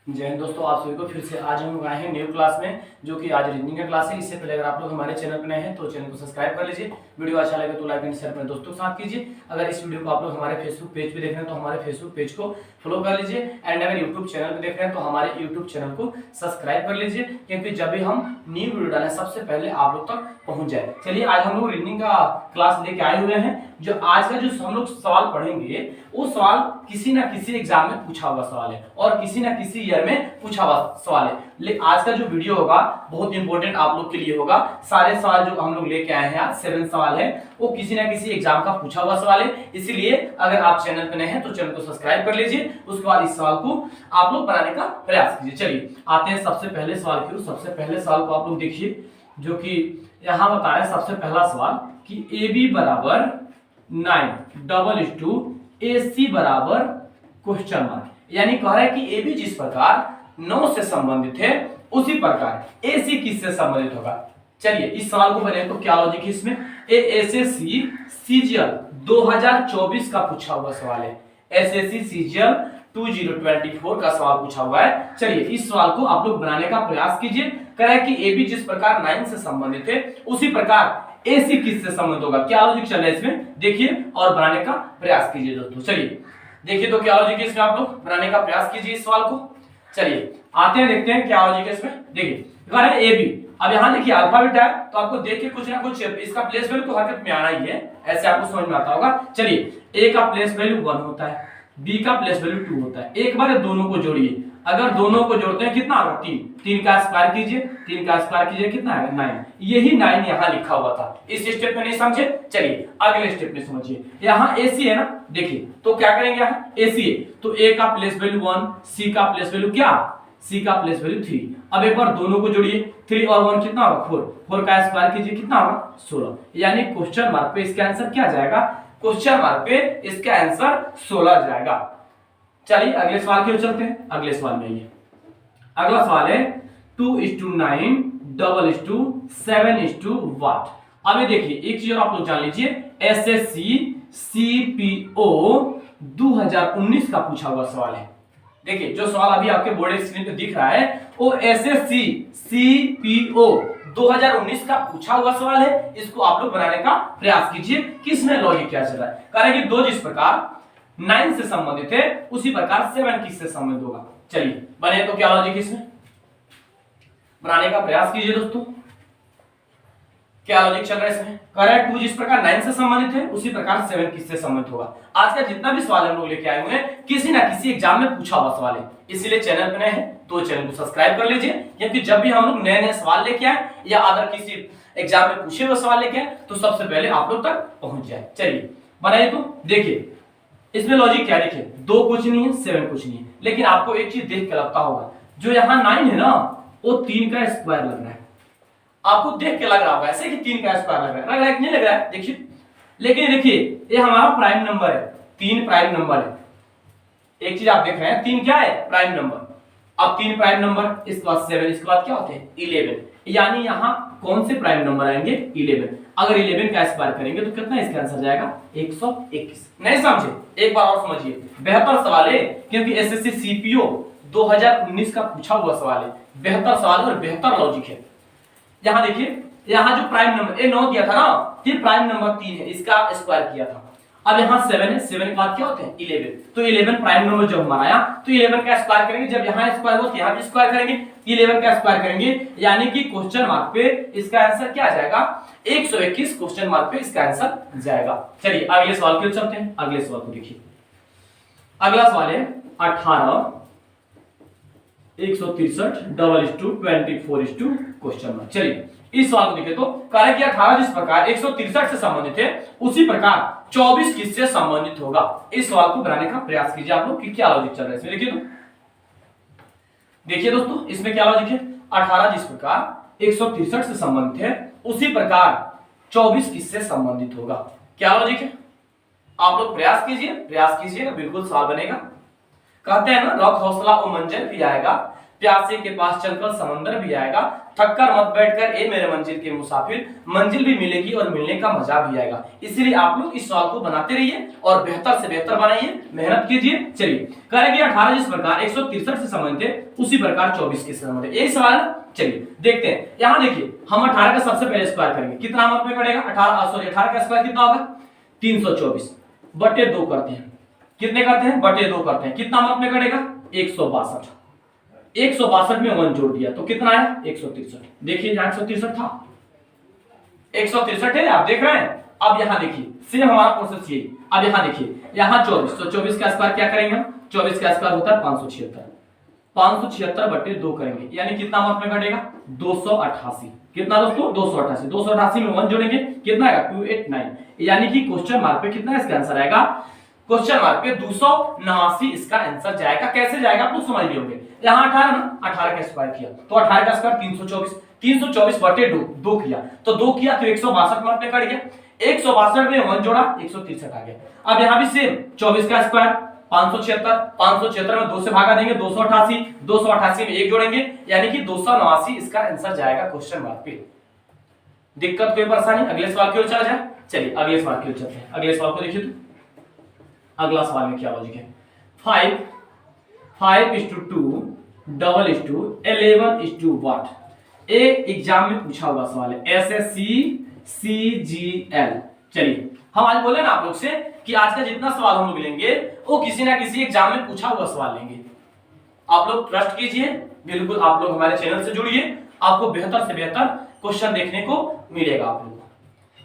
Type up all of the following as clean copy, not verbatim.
जय हिंद दोस्तों, आप सभी को फिर से आज हम लोग आए हैं न्यू क्लास में, जो कि आज रीजनिंग का क्लास है। इससे पहले अगर आप लोग हमारे चैनल पर नए हैं तो चैनल को सब्सक्राइब कर लीजिए। वीडियो अच्छा लगे तो लाइक एंड शेयर अपने दोस्तों के साथ कीजिए। अगर इस वीडियो को आप लोग हमारे फेसबुक पेज पे देख रहे हैं तो हमारे फेसबुक पेज को फॉलो कर लीजिए। एंड अगर यूट्यूब चैनल पे देख रहे हैं तो हमारे यूट्यूब चैनल को सब्सक्राइब कर लीजिए, क्योंकि जब भी हम न्यू वीडियो डालें सबसे पहले आप लोग तक पहुंच जाए। चलिए, आज हम लोग रीजनिंग का क्लास लेके आए हुए हैं। जो आज का जो हम लोग सवाल पढ़ेंगे वो सवाल किसी ना किसी एग्जाम में पूछा हुआ सवाल है और किसी ना किसी ईयर में पूछा हुआ सवाल है। लेकिन आज का जो वीडियो होगा बहुत इंपॉर्टेंट आप लोग के लिए होगा। सारे सवाल जो हम लोग लेके आए हैं, आज 7 सवाल है, वो किसी ना किसी एग्जाम का पूछा हुआ सवाल है। इसीलिए अगर आप चैनल पर नए हैं तो चैनल को सब्सक्राइब कर लीजिए। उसके बाद इस सवाल को आप लोग बनाने का प्रयास कीजिए। चलिए आते हैं सबसे पहले सवाल की ओर। सबसे पहले सवाल को आप लोग देखिए, जो कि यहाँ बता रहे हैं सबसे पहला सवाल कि AB बराबर 9 AC बराबर क्वेश्चन मार्क। यानी कह रहा है कि AB जिस प्रकार 9 से संबंधित है उसी प्रकार AC किससे संबंधित होगा। चलिए इस सवाल को बने तो क्या लॉजिक है इसमें। SSC CGL 2024 का पूछा हुआ सवाल है। SSC CGL 2024 का सवाल पूछा हुआ है। चलिए इस सवाल को आप लोग बनाने का प्रयास कीजिए। कह रहा है कि AB जिस प्रकार 9 से संबंधित है उसी प्रकार AC किससे संबंधित होगा। क्या लॉजिक चल रहा है इसमें देखिए और बनाने का प्रयास कीजिए दोस्तों। चलिए देखिए तो क्या लॉजिक है इसमें, आप लोग बनाने का प्रयास कीजिए इस सवाल को। चलिए आते हैं, देखते हैं क्या लॉजिक है इसमें। देखिए कह रहा है AB, अब यहाँ देखिए अल्फाबेट है तो आपको देख के कुछ ना कुछ इसका प्लेस वैल्यू तो हरकत में आना ही है, ऐसे आपको समझ में आता होगा। चलिए A का प्लेस वैल्यू 1 होता है, B का प्लेस वैल्यू 2 होता है। एक बार दोनों को जोड़िए, अगर दोनों को जोड़ते हैं कितना होगा 3। 3 का स्क्वायर कीजिए, 3 का स्क्वायर कीजिए कितना है 9। यही 9 यहाँ लिखा हुआ था। इस स्टेप में नहीं समझे, चलिए अगले स्टेप में समझिए। यहाँ AC है ना, देखिए तो क्या करेंगे, यहाँ AC है तो A का प्लेस वैल्यू 1, C का प्लेस वैल्यू क्या, C का प्लेस वैल्यू 3। अब एक बार दोनों को जोड़िए, 3 और 1 कितना होगा 4। 4 का स्क्वायर कीजिए कितना होगा 16। यानी क्वेश्चन मार्क पे इसका आंसर क्या जाएगा, क्वेश्चन मार्क पे इसका आंसर 16 जाएगा। चलिए अगले सवाल की ओर चलते हैं। अगले सवाल में ये अगला सवाल है 2:9 7:what। अब ये देखिए एक चीज और आप लोग जान लीजिए, SSC CPO 2019 का पूछा हुआ सवाल है। देखिए जो सवाल अभी आपके बोर्ड स्क्रीन पे दिख रहा है वो SSC CPO 2019 का पूछा हुआ सवाल है। इसको आप लोग बनाने का प्रयास कीजिए। किसमें लॉजिक क्या चल रहा है। कह रहे हैं कि 2 जिस प्रकार 9 से संबंधित है उसी प्रकार 7 किससे संबंधित होगा। चलिए बने तो क्या लॉजिक इसमें, बनाने का प्रयास कीजिए दोस्तों। क्या लॉजिक चल रहा है इसमें। कह रहा है 2 जिस प्रकार 9 से संबंधित है उसी प्रकार 7 किससे संबंधित होगा। आज का जितना भी सवाल हम लोग लेके आए हुए हैं किसी ना किसी एग्जाम में पूछा हुआ सवाल है। इसीलिए चैनल पे नए हैं तो चैनल को सब्सक्राइब कर लीजिए, क्योंकि जब भी हम लोग नए नए सवाल लेके आए या अदर किसी एग्जाम में पूछे हुए सवाल लेके आए तो सबसे पहले आप लोग तक पहुंच जाए। चलिए बनाइए तो देखिए इसमें लॉजिक क्या, देखिए 2 कुछ नहीं है 7 कुछ नहीं है, लेकिन आपको एक चीज देख के लगता होगा जो यहाँ 9 है ना वो 3 का स्क्वायर लग रहा है। आपको देख के लग रहा होगा ऐसे कि 3 का स्क्वायर लग रहा है कि नहीं लग रहा है देखिए। लेकिन देखिए ये हमारा प्राइम नंबर है, 3 प्राइम नंबर है। एक चीज आप देख रहे हैं 3 क्या है प्राइम नंबर। अब 3 प्राइम नंबर, इसके बाद 7, इसके बाद क्या होते हैं 11। यानी यहाँ कौन से प्राइम नंबर आएंगे 11। अगर 11 का स्क्वायर करेंगे तो कितना इसका आंसर जाएगा 121। नहीं समझे, एक बार और समझिए। बेहतर सवाल है क्योंकि SSC CPO 2019 का पूछा हुआ सवाल है। बेहतर सवाल और बेहतर लॉजिक है। यहाँ देखिए, यहाँ जो प्राइम नंबर ए 9 दिया था ना, फिर प्राइम नंबर 3 है, इसका स्क्वायर किया था। अब यहाँ 7 है, 7 के बाद क्या होते हैं 11। तो 11 प्राइम नंबर जब हमारा आया तो 11 का स्क्वायर करेंगे, जब यहाँ स्क्वायर हो तो यहाँ भी स्क्वायर करेंगे, 11 का स्क्वायर करेंगे। यानी कि क्वेश्चन मार्क पे इसका आंसर क्या जाएगा 121। क्वेश्चन मार्क पे इसका आंसर जाएगा। चलिए अगले सवाल की ओर चलते हैं। अगले सवाल को देखिए। अगला सवाल है 18 163 24 क्वेश्चन मार्क। चलिए इस सवाल को देखें तो कह रहा है कि 18 जिस प्रकार 163 से संबंधित है उसी प्रकार 24 किससे संबंधित होगा। इस सवाल को बनाने का प्रयास कीजिए आप लोग कि क्या लॉजिक चल रहा है इसमें। देखिए तो देखिए दोस्तों इसमें क्या लॉजिक है। 18 जिस प्रकार 163 से संबंधित है उसी प्रकार 24 किससे संबंधित होगा। क्या लॉजिक है, आप लोग प्रयास कीजिए, प्रयास कीजिएगा बिल्कुल सवाल बनेगा। कहते हैं ना रख हौसला ओ मंजिल भी आएगा, प्यासे के पास चलकर समंदर भी आएगा, थककर मत बैठकर ए मेरे मंजिल के मुसाफिर, मंजिल भी मिलेगी और मिलने का मजा भी आएगा। इसलिए आप लोग इस सवाल को बनाते रहिए और बेहतर से बेहतर बनाइए, मेहनत कीजिए। चलिए करेंगे 18 जिस प्रकार 163 से संबंधित है उसी प्रकार 24 के संबंधित यही सवाल है। चलिए देखते हैं, यहां देखिए हम 18 का सबसे पहले स्क्वायर करेंगे, कितना नंबर पे करेगा 18 का स्क्वायर कितना होगा 324 बटे 2 करते हैं, कितने करते हैं बटे 2 करते हैं, कितना नंबर पे करेगा 162, 162 में 1 जोड़ दिया तो कितना आया 163। देखिए यहां 163 था, 163 है आप देख रहे हैं। अब यहां देखिए सेम हमारा प्रोसेस यही, अब यहां देखिए यहां 24 तो 24 का स्क्वायर क्या करेंगे हम, 24 का स्क्वायर होता है 576, 576 बटे 2 करेंगे यानी कितना नंबर पे घटेगा 288, कितना दोस्तों 288, 288 में 1 जोड़ेंगे कितना आएगा 289, यानी कि क्वेश्चन मार्क पे कितना इसका आंसर आएगा, क्वेश्चन मार्क पे 289 इसका आंसर जाएगा। कैसे जाएगा आप लोग समझ लिए होंगे, यहां 18 ना 18 का स्क्वायर किया तो 18 का स्क्वायर 324, 324 बटे 2 किया तो 2 किया तो 162 नंबर पे कट गया, 162 में 1 जोड़ा 163 आ गया। अब यहां भी सेम 24 का स्क्वायर 576, 576 में 2 से भागा देंगे 288, 288 में 1 जोड़ेंगे यानी कि 289 इसका आंसर जाएगा क्वेश्चन मार्क पे। दिक्कत कोई परेशानी, अगले सवाल की ओर चला जाए। चलिए अगले सवाल की ओर चलते हैं, अगले सवाल को देखिए तो अगला सवाल में क्या लॉजिक है, 5:2 11:11 व्हाट, ए एग्जाम में पूछा हुआ सवाल है एसएससी सीजीएल। चलिए हम आज बोले ना आप लोग से कि आज का जितना सवाल हम लोग लेंगे वो किसी ना किसी एग्जाम में पूछा हुआ सवाल लेंगे। आप लोग ट्रस्ट कीजिए, बिल्कुल आप लोग हमारे चैनल से जुड़िए, आपको बेहतर से बेहतर क्वेश्चन देखने को मिलेगा। आप लोग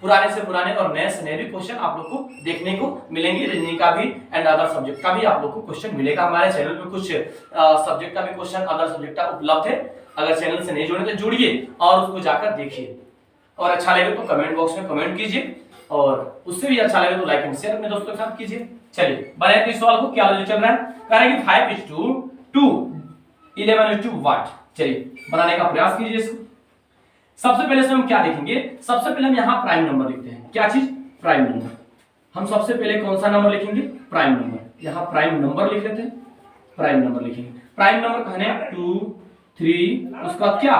पुराने से पुराने और नए से नए भी क्वेश्चन आप लोग को देखने को मिलेंगे, रीजनिंग का भी एंड अदर सब्जेक्ट का भी आप लोग को क्वेश्चन मिलेगा। हमारे चैनल पे कुछ सब्जेक्ट का भी क्वेश्चन अदर सब्जेक्ट का उपलब्ध है, अगर चैनल से नहीं जुड़े तो जुड़िए और उसको जाकर देखिए, और अच्छा लगे तो कमेंट बॉक्स में कमेंट कीजिए, और उससे भी अच्छा लगे तो लाइक एंड शेयर अपने दोस्तों के साथ कीजिए। चलिए बनाए तो इस सवाल को क्या लॉजिक चल रहा है, करेंगे 5:2 11:2 व्हाट। चलिए बनाने का प्रयास कीजिए इसको। सबसे पहले से हम क्या देखेंगे, सबसे पहले हम यहाँ प्राइम नंबर लिखते हैं, क्या चीज प्राइम नंबर। हम सबसे पहले कौन सा नंबर लिखेंगे प्राइम नंबर, यहाँ प्राइम नंबर लिख लेते हैं, प्राइम नंबर लिखेंगे। प्राइम नंबर कहने 2 3 उसका क्या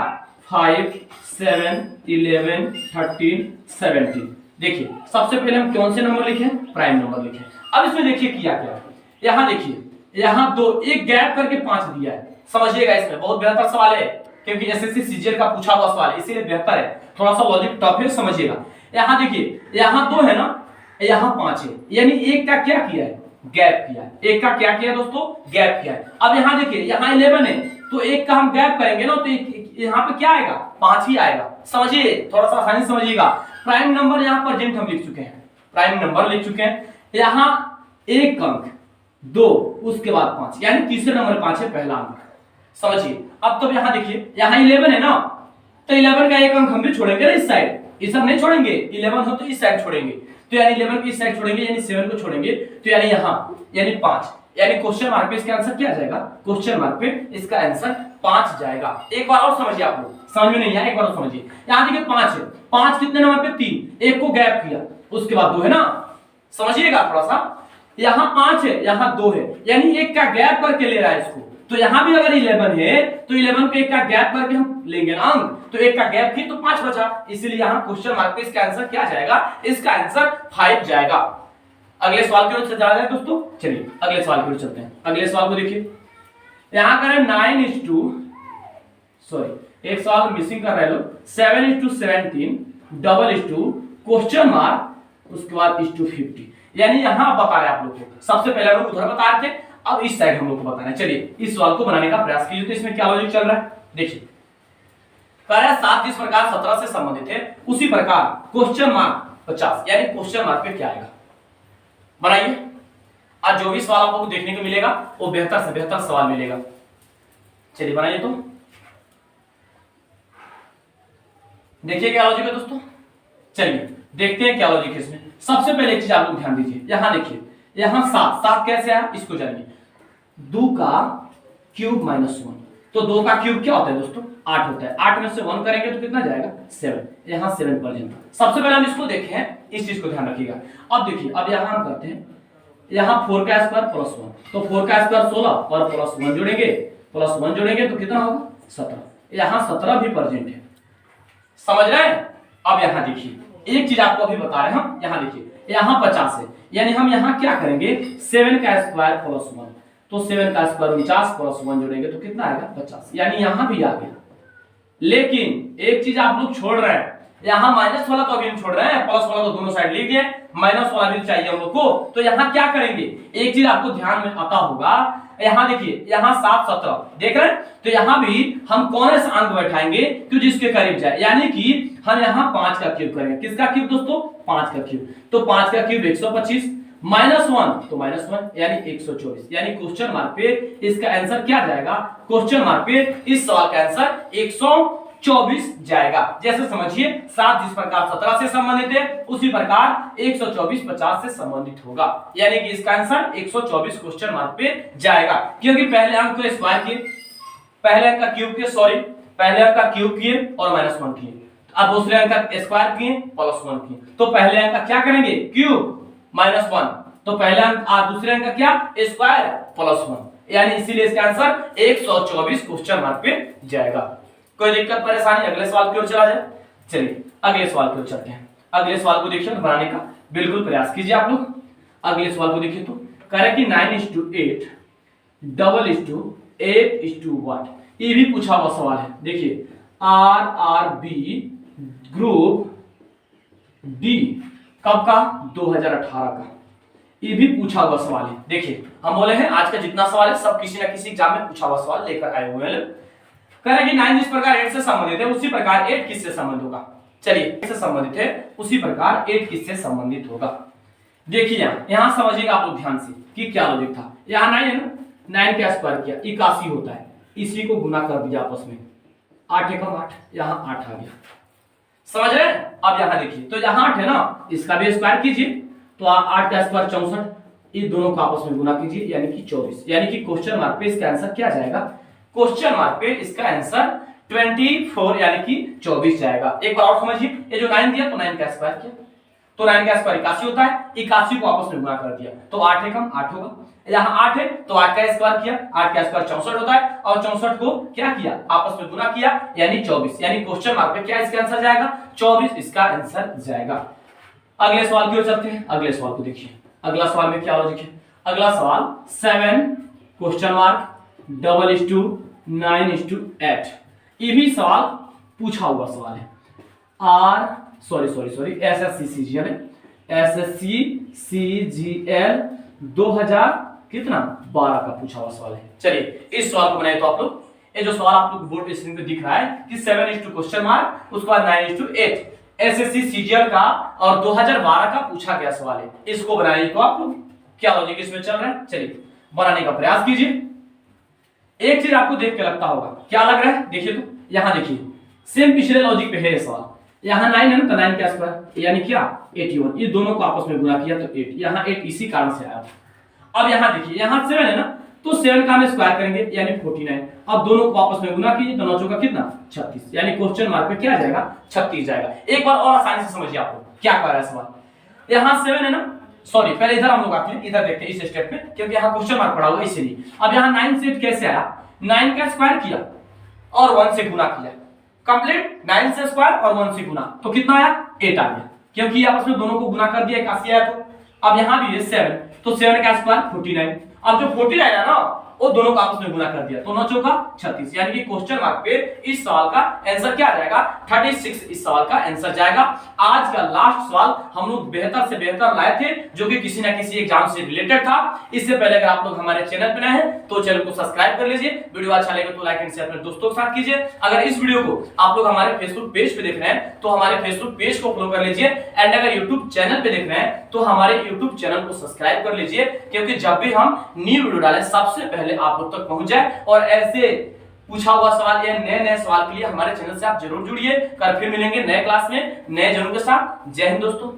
5 7 11 13 17। देखिए सबसे पहले हम कौन से नंबर लिखे प्राइम नंबर लिखे। अब इसमें देखिए किया क्या, यहाँ देखिए यहाँ 2 एक गैप करके 5 दिया है, समझिएगा इसमें बहुत बेहतर सवाल है क्योंकि एसएससी सीजीएल का पूछा हुआ सवाल है इसीलिए बेहतर है, थोड़ा सा लॉजिक टफ है समझिएगा। यहाँ देखिए यहाँ 2 है ना, यहाँ 5 है, यानी एक का क्या किया है गैप किया है, एक का क्या किया दोस्तों गैप किया है। अब यहाँ देखिए यहाँ 11 है तो एक का हम गैप करेंगे ना तो यहाँ पे क्या आएगा 5 ही आएगा, समझिए थोड़ा सा आसानी समझिएगा। प्राइम नंबर यहाँ प्रेजेंट हम लिख चुके हैं, प्राइम नंबर लिख चुके हैं, यहाँ एक अंक 2 उसके बाद 5 यानी तीसरे नंबर 5 है पहला अंक, समझिए। अब तो यहाँ देखिए यहाँ 11 है ना तो 11 का एक अंक हम भी छोड़ेंगे ना इस साइड, इस सब नहीं छोड़ेंगे, 11 हो तो इस साइड छोड़ेंगे तो यानी 11 को इस साइड छोड़ेंगे यानी 7 को छोड़ेंगे तो यानी यहाँ यानी 5, यानी क्वेश्चन मार्क पे इसका आंसर क्या जाएगा, क्वेश्चन मार्क पे इसका आंसर 5 जाएगा। एक बार और समझिए, आप लोग समझ में नहीं आया एक बार और समझिए। यहाँ देखिए 5 है, 5 कितने नंबर पे 3, एक को गैप किया उसके बाद 2 है ना, समझिएगा थोड़ा सा। यहाँ 5 है यहाँ 2 है यानी एक का गैप करके ले रहा है इसको, तो यहाँ भी अगर 11 है तो 11 पे एक का गैप करके हम लेंगे ना अंक, तो एक का गैप किया तो 5 बचा, इसलिए यहाँ क्वेश्चन मार्क पे इसका आंसर क्या जाएगा, इसका आंसर 5 जाएगा। अगले सवाल की ओर जा रहे हैं दोस्तों, चलिए अगले सवाल की ओर चलते हैं। अगले सवाल को देखिए, यहाँ करें 9:2 सॉरी एक सवाल मिसिंग कर रहे लोग, 7:17 2:2 क्वेश्चन मार्क उसके बाद 50, यानी यहाँ बता रहे हैं आप लोग को, सबसे पहले लोग उधर बता रहे थे अब इस साइड हम लोग को बताना है। चलिए इस सवाल को बनाने का प्रयास कीजिए तो इसमें क्या लॉजिक चल रहा है, देखिए कार्य 7 जिस प्रकार 17 से संबंधित है उसी प्रकार क्वेश्चन मार्क 50 यानी क्वेश्चन मार्क पे क्या आएगा, बनाइए। आज जो भी सवाल आपको देखने को मिलेगा वो बेहतर से बेहतर सवाल मिलेगा। चलिए बनाइए तो देखिए क्या लॉजिक है दोस्तों, चलिए देखते हैं क्या लॉजिक है इसमें। सबसे पहले एक चीज आप लोग ध्यान दीजिए, यहां देखिए यहां 7 कैसे आया इसको जानिए, 2 का क्यूब माइनस 1, तो 2 का क्यूब क्या होता है दोस्तों 8 होता है, 8 में से 1 करेंगे तो कितना जाएगा 7, यहां 7 प्रेजेंट। सबसे पहले हम इसको देखें हैं, इस चीज को ध्यान रखिएगा। अब देखिए अब यहां हम करते हैं, यहां 4 का स्क्वायर प्लस 1, तो 4 का स्क्वायर 16 और प्लस 1 जोड़ेंगे प्लस 1 जोड़ेंगे तो कितना होगा 17, यहाँ 17 भी प्रेजेंट है, समझ रहे हैं। अब यहाँ देखिए एक चीज आपको अभी बता रहे हैं हम, यहाँ देखिए यहाँ 50 है, यानी हम यहाँ क्या करेंगे 7 का स्क्वायर प्लस 1, तो 7 का स्क्वायर 49 प्लस 1 जोड़ेंगे तो कितना आएगा 50, यानी यहाँ भी आ गया। लेकिन एक चीज आप लोग छोड़ रहे हैं, यहाँ माइनस वाला तो अभी हम छोड़ रहे हैं, प्लस वाला तो दोनों साइड लिख दिए, माइनस वाला भी चाहिए हम लोग को, तो यहाँ क्या करेंगे, एक चीज आपको ध्यान में आता होगा, यहाँ देखिए यहाँ 7 17 देख रहे हैं, तो यहाँ भी हम कौन सा अंक बैठाएंगे जो जिसके करीब जाए, यानी कि हम यहाँ 5 का क्यूब करेंगे। किसका क्यूब दोस्तों 5 का क्यूब, तो 5 का क्यूब 125 माइनस 1 तो माइनस 1 यानी 124, यानी क्वेश्चन मार्क पे इसका आंसर क्या जाएगा, क्वेश्चन मार्क पे इस सवाल का आंसर 124 जाएगा। जैसे समझिए 7 जिस प्रकार 17 से संबंधित है उसी प्रकार 124 50 से संबंधित होगा, यानी कि इसका आंसर 124 क्वेश्चन मार्क पे जाएगा, क्योंकि पहले अंक को स्क्वायर किए, पहले अंक का क्यूब किए, सॉरी पहले अंक का क्यूब किए और माइनस 1 किए, अब दूसरे अंक का स्क्वायर किए प्लस 1 किए, तो पहले अंक का क्या करेंगे क्यूब माइनस 1, तो पहले अंक दूसरे अंक का क्या स्क्वायर प्लस 1, यानी इसीलिए इसका आंसर 124 क्वेश्चन मार्क पे जाएगा। कोई दिक्कत परेशानी, अगले सवाल की ओर चला जाए। चलिए अगले सवाल की ओर चलते हैं। अगले सवाल को देखिए, बनाने का बिल्कुल प्रयास कीजिए आप लोग। अगले सवाल को देखिए तो कह रहे कि 9:8 8:8 ये भी पूछा हुआ सवाल है। देखिए RRB ग्रुप डी कब का 2018 का, ये भी पूछा हुआ सवाल है। देखिए हम बोले हैं आज का जितना सवाल है सब किसी ना किसी एग्जाम में पूछा हुआ सवाल लेकर आए हुए हैं। कह रहे कि 9 जिस प्रकार 8 से संबंधित है उसी प्रकार 8 किससे संबंधित होगा। चलिए 8 से संबंधित है उसी प्रकार 8 किससे संबंधित होगा। देखिए यहाँ समझिएगा आप लोग ध्यान से कि क्या लॉजिक था। यहाँ 9 है ना, 9 का स्क्वायर किया 81 होता है, इसी को गुना कर दिया आपस में, 8 एकम 8, यहाँ 8 आ गया, समझ रहे हैं। अब यहाँ देखिए तो यहाँ 8 है ना, इसका भी स्क्वायर कीजिए तो 8 का स्क्वायर 64, ये दोनों को आपस में गुना कीजिए यानी कि 24, यानी कि क्वेश्चन मार्क पे इसका आंसर क्या जाएगा, क्वेश्चन मार्क पे इसका आंसर 24 यानी कि 24 जाएगा। एक बार और समझिए, ये जो 9 दिया तो 9 का स्क्वायर किया, तो 9 का स्क्वायर 81 होता है, 81 को आपस में गुना कर दिया तो 8 एकम 8 होगा, यहाँ 8 है तो 8 का स्क्वायर किया, 8 का स्क्वायर 64 होता है और 64 को क्या किया आपस में गुना किया यानी 24, यानी क्वेश्चन मार्क पे क्या इसका आंसर जाएगा 24 इसका आंसर जाएगा। अगले सवाल की ओर चलते हैं। अगले सवाल को देखिए, अगला सवाल में क्या लॉजिक है। अगला सवाल 7 क्वेश्चन मार्क 9:8 ये भी सवाल पूछा हुआ सवाल है। एसएससी सीजीएल 2012 का पूछा हुआ सवाल है। चलिए इस सवाल को बनाए तो आप लोग, ये जो सवाल आप लोग बोर्ड स्क्रीन पे दिख रहा है कि 7 क्वेश्चन मार्क उसके बाद 9:8 एसएससी सीजीएल का और 2012 का पूछा गया सवाल है। इसको बनाइए तो आप लोग क्या लॉजिक इसमें चल रहा है, चलिए बनाने का प्रयास कीजिए। एक चीज आपको देख के लगता होगा, क्या लग रहा है देखिए तो, यहाँ देखिए सेम पिछले लॉजिक पे है ये सवाल, यहाँ 9 है ना तो 9 का स्क्वायर यानी क्या 81, ये दोनों को आपस में गुना किया तो 8, यहाँ 8 इसी कारण से आया। अब यहाँ देखिए यहाँ 7 है ना तो 7 का हम स्क्वायर करेंगे यानी 49, अब दोनों को आपस में गुना कीजिए तो 9 चौका कितना 36, यानी क्वेश्चन मार्क पे क्या जाएगा 36 जाएगा। एक बार और आसानी से समझिए आप लोग क्या कर रहा है सवाल। यहाँ 7 है ना, सॉरी पहले इधर हम लोग आते हैं, इधर देखते हैं इस स्टेप में क्योंकि यहाँ क्वेश्चन मार्क पड़ा हुआ इसीलिए। अब यहाँ 9 से 8 कैसे आया, 9 का स्क्वायर किया और 1 से गुना किया, कंप्लीट 9 से स्क्वायर और 1 से गुना तो कितना आया 8 आ गया, क्योंकि आपस में दोनों को गुना कर दिया 81 आया। तो अब यहाँ भी है 7 तो 7 का स्क्वायर 49, अब जो 49 आया ना वो दोनों को आपस में गुना कर दिया तो 9 चौका 36, यानी कि क्वेश्चन मार्क पे इस सवाल का आंसर क्या जाएगा 36 इस सवाल का आंसर जाएगा। आज का लास्ट सवाल हम लोग बेहतर से बेहतर लाए थे जो कि किसी ना किसी एग्जाम से रिलेटेड था। इससे पहले अगर आप लोग हमारे चैनल पे नए हैं तो चैनल को सब्सक्राइब कर लीजिए, वीडियो अच्छा लगे तो लाइक एंड शेयर अपने दोस्तों के साथ कीजिए। अगर इस वीडियो को आप लोग हमारे फेसबुक पेज पे देख रहे हैं तो हमारे फेसबुक पेज को फॉलो कर लीजिए, एंड अगर यूट्यूब चैनल पे देख रहे हैं तो हमारे यूट्यूब चैनल को सब्सक्राइब कर लीजिए, क्योंकि जब भी हम न्यू वीडियो डालें सबसे पहले आप लोग तक पहुंच जाए। और ऐसे पूछा हुआ सवाल या नए सवाल के लिए हमारे चैनल से आप जरूर जुड़िए। कल फिर मिलेंगे नए क्लास में नए जनों के साथ। जय हिंद दोस्तों।